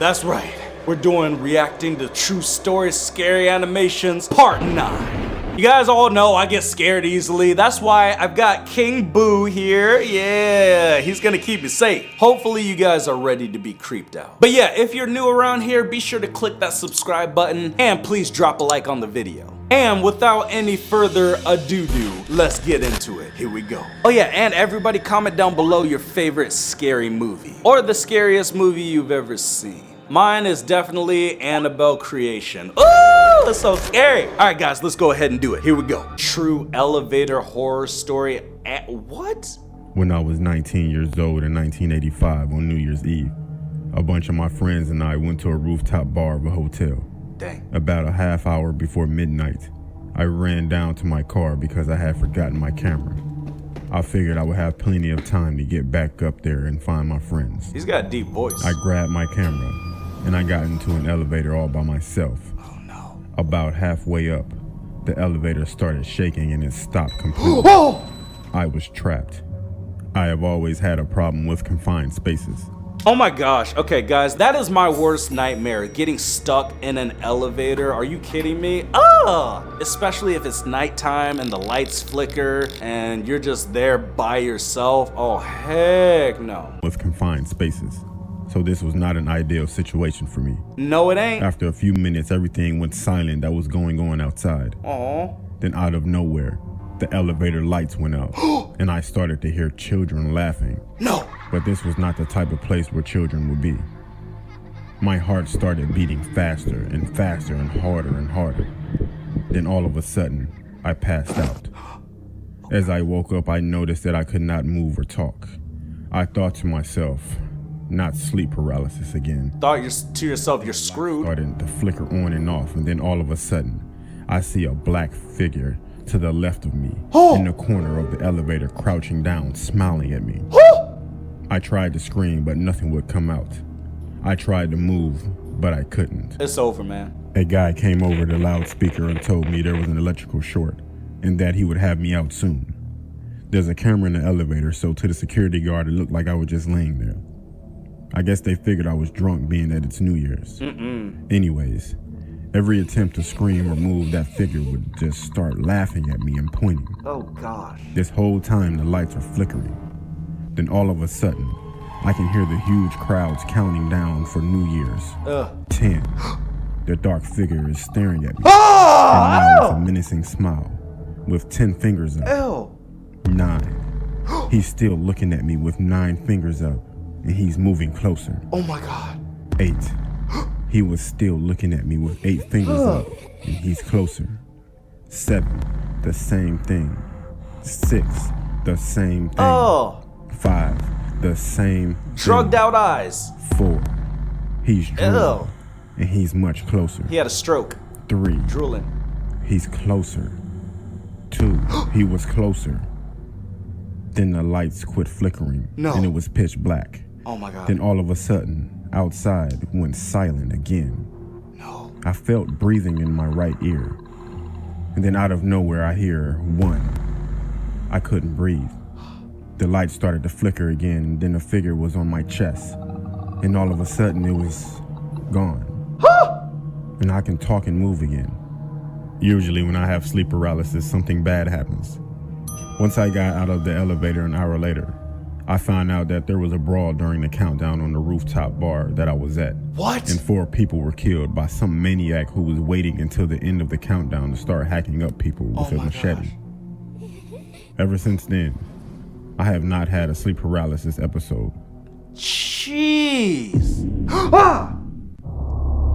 That's right. We're doing reacting to true story scary animations part 9. You guys all know I get scared easily. That's why I've got King Boo here. Yeah, he's gonna keep you safe. Hopefully you guys are ready to be creeped out. But yeah, if you're new around here, be sure to click that subscribe button and please drop a like on the video. And without any further ado, let's get into it. Here we go. Oh yeah, and everybody comment down below your favorite scary movie or the scariest movie you've ever seen. Mine is definitely Annabelle Creation. Ooh, that's so scary. All right, guys, let's go ahead and do it. Here we go. True elevator horror story. What? When I was 19 years old in 1985 on New Year's Eve, a bunch of my friends and I went to a rooftop bar of a hotel. Dang. About a half hour before midnight, I ran down to my car because I had forgotten my camera. I figured I would have plenty of time to get back up there and find my friends. He's got a deep voice. I grabbed my camera and I got into an elevator all by myself. Oh no. About halfway up, the elevator started shaking and it stopped completely. I was trapped. I have always had a problem with confined spaces. Oh my gosh. Okay, guys, that is my worst nightmare, getting stuck in an elevator. Are you kidding me? Especially if it's nighttime and the lights flicker and you're just there by yourself. Oh, heck no. With confined spaces. So this was not an ideal situation for me. No, it ain't. After a few minutes, everything went silent that was going on outside. Aw. Then out of nowhere, the elevator lights went out and I started to hear children laughing. No. But this was not the type of place where children would be. My heart started beating faster and faster and harder. Then all of a sudden, I passed out. As I woke up, I noticed that I could not move or talk. I thought to myself, not sleep paralysis again. Thought to yourself, you're screwed. Started to flicker on and off, and then all of a sudden, I see a black figure to the left of me, in the corner of the elevator, crouching down, smiling at me. I tried to scream, but nothing would come out. I tried to move, but I couldn't. It's over, man. A guy came over the loudspeaker and told me there was an electrical short and that he would have me out soon. There's a camera in the elevator, so to the security guard, it looked like I was just laying there. I guess they figured I was drunk, being that it's New Year's. Anyways, every attempt to scream or move, that figure would just start laughing at me and pointing. Oh gosh. This whole time the lights are flickering. Then all of a sudden, I can hear the huge crowds counting down for New Year's. 10. The dark figure is staring at me. And now with a menacing smile, with 10 fingers up. 9. He's still looking at me with 9 fingers up, and he's moving closer. Oh my god. 8. He was still looking at me with 8 fingers up, and he's closer. 7. The same thing. 6. The same thing. 5. The same Drugged thing. out eyes. 4. He's drooling, and he's much closer. He had a stroke. 3. Drooling. He's closer. 2. He was closer. Then the lights quit flickering, and it was pitch black. Oh my god. Then all of a sudden, outside went silent again. No. I felt breathing in my right ear. And then out of nowhere, I hear 1. I couldn't breathe. The light started to flicker again, and then the figure was on my chest. And all of a sudden, it was gone. And I can talk and move again. Usually when I have sleep paralysis, something bad happens. Once I got out of the elevator an hour later, I found out that there was a brawl during the countdown on the rooftop bar that I was at. What? And 4 people were killed by some maniac who was waiting until the end of the countdown to start hacking up people with a machete. Ever since then, I have not had a sleep paralysis episode. Jeez.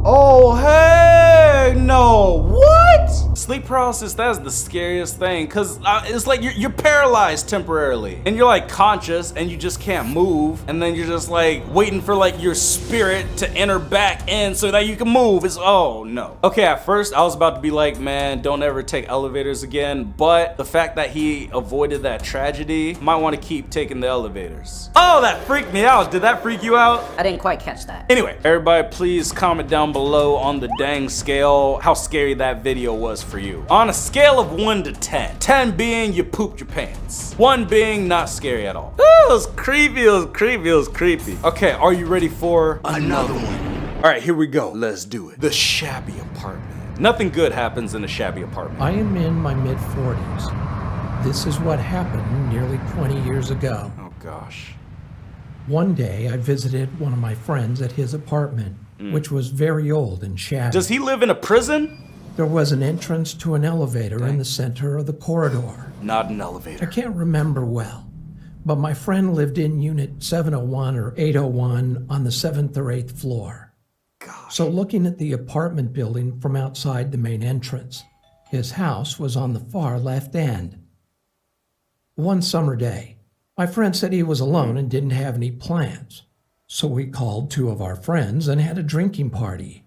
Oh, heck no. What? Sleep paralysis, that is the scariest thing. Cause it's like you're paralyzed temporarily. And you're like conscious and you just can't move. And then you're just like waiting for like your spirit to enter back in so that you can move. It's, oh no. Okay, at first I was about to be like, man, don't ever take elevators again. But the fact that he avoided that tragedy, might want to keep taking the elevators. Oh, that freaked me out. Did that freak you out? I didn't quite catch that. Anyway, everybody please comment down below on the dang scale how scary that video was for you. On a scale of 1 to 10. 10 being you pooped your pants. 1 being not scary at all. Ooh, it was creepy, it was creepy, it was creepy. Okay, are you ready for another one? All right, here we go. Let's do it. The shabby apartment. Nothing good happens in a shabby apartment. I am in my mid-40s. This is what happened nearly 20 years ago. Oh gosh. One day, I visited one of my friends at his apartment, which was very old and shabby. Does he live in a prison? There was an entrance to an elevator in the center of the corridor. Not an I elevator. can't remember well, but my friend lived in unit 701 or 801 on the 7th or 8th floor. Gosh. So looking at the apartment building from outside the main entrance, his house was on the far left end. One summer day, my friend said he was alone and didn't have any plans. So we called two of our friends and had a drinking party.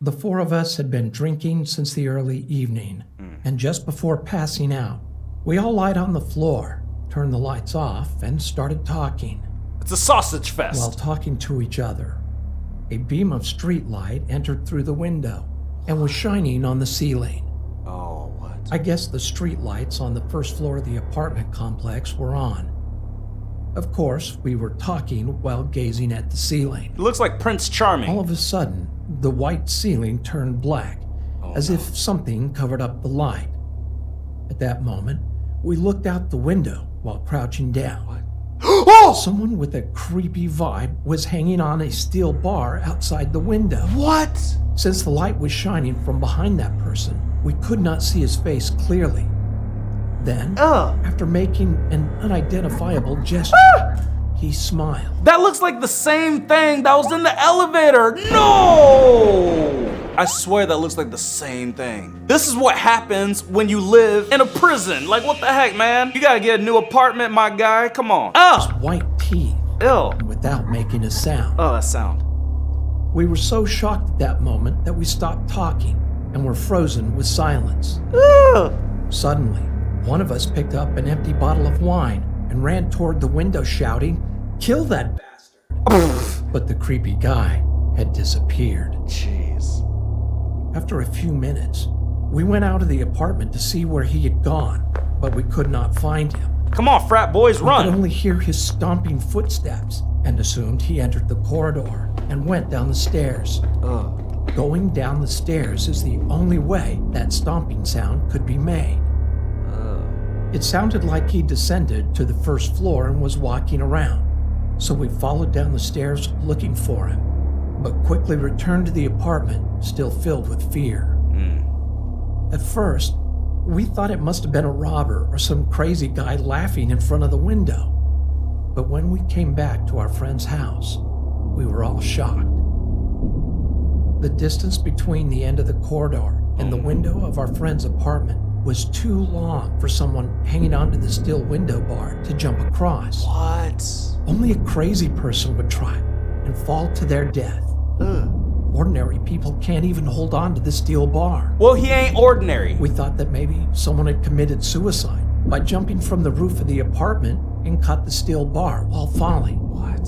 The four of us had been drinking since the early evening, and just before passing out, we all lied on the floor, turned the lights off, and started talking. It's a sausage fest. While talking to each other, a beam of street light entered through the window and was shining on the ceiling. Oh, what? I guess the street lights on the first floor of the apartment complex were on. Of course, we were talking while gazing at the ceiling. It looks like Prince Charming. All of a sudden, the white ceiling turned black, as if something covered up the light. At that moment, we looked out the window while crouching down. Oh! Someone with a creepy vibe was hanging on a steel bar outside the window. What? Since the light was shining from behind that person, we could not see his face clearly. Then, after making an unidentifiable gesture, he smiled. That looks like the same thing that was in the elevator. No! I swear that looks like the same thing. This is what happens when you live in a prison. Like, what the heck, man? You gotta get a new apartment, my guy. Come on. White teeth, Ew. without making a sound. Oh, that sound. We were so shocked at that moment that we stopped talking and were frozen with silence. Ugh. Suddenly, one of us picked up an empty bottle of wine and ran toward the window shouting, "Kill that bastard!" But the creepy guy had disappeared. Jeez. After a few minutes, we went out of the apartment to see where he had gone, but we could not find him. Come on, frat boys, We could run. only hear his stomping footsteps and assumed he entered the corridor and went down the stairs. Ugh. Going down the stairs is the only way that stomping sound could be made. It sounded like he descended to the first floor and was walking around, so we followed down the stairs looking for him, but quickly returned to the apartment, still filled with fear. At first, we thought it must have been a robber or some crazy guy laughing in front of the window. But when we came back to our friend's house, we were all shocked. The distance between the end of the corridor and the window of our friend's apartment was too long for someone hanging onto the steel window bar to jump across. What? Only a crazy person would try and fall to their death. Ordinary people can't even hold on to the steel bar. Well, he ain't ordinary. We thought that maybe someone had committed suicide by jumping from the roof of the apartment and cut the steel bar while falling. What?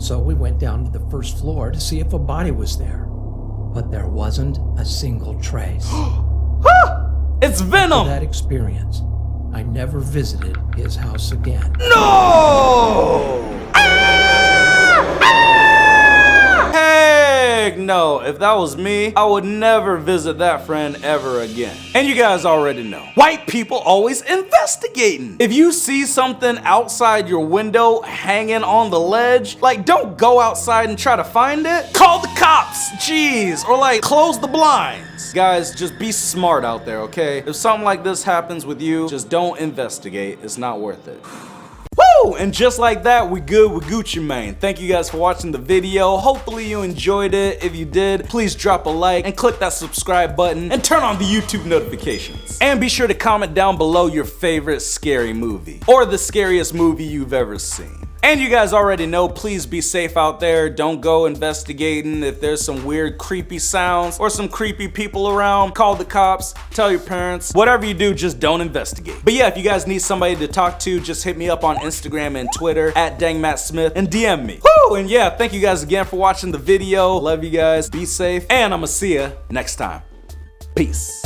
So we went down to the first floor to see if a body was there. But there wasn't a single trace. It's After Venom. that experience, I never visited his house again. No! Heck no. If that was me, I would never visit that friend ever again. And you guys already know, white people always investigating. If you see something outside your window hanging on the ledge, like, don't go outside and try to find it. Call the cops, jeez, or like close the blinds. Guys, just be smart out there, okay? If something like this happens with you, just don't investigate. It's not worth it. Woo! And just like that, we good with Gucci Mane. Thank you guys for watching the video. Hopefully you enjoyed it. If you did, please drop a like and click that subscribe button and turn on the YouTube notifications. And be sure to comment down below your favorite scary movie or the scariest movie you've ever seen. And you guys already know, please be safe out there. Don't go investigating. If there's some weird, creepy sounds or some creepy people around, call the cops, tell your parents. Whatever you do, just don't investigate. But yeah, if you guys need somebody to talk to, just hit me up on Instagram and Twitter at DangMattSmith and DM me. Woo! And yeah, thank you guys again for watching the video. Love you guys. Be safe. And I'ma see ya next time. Peace.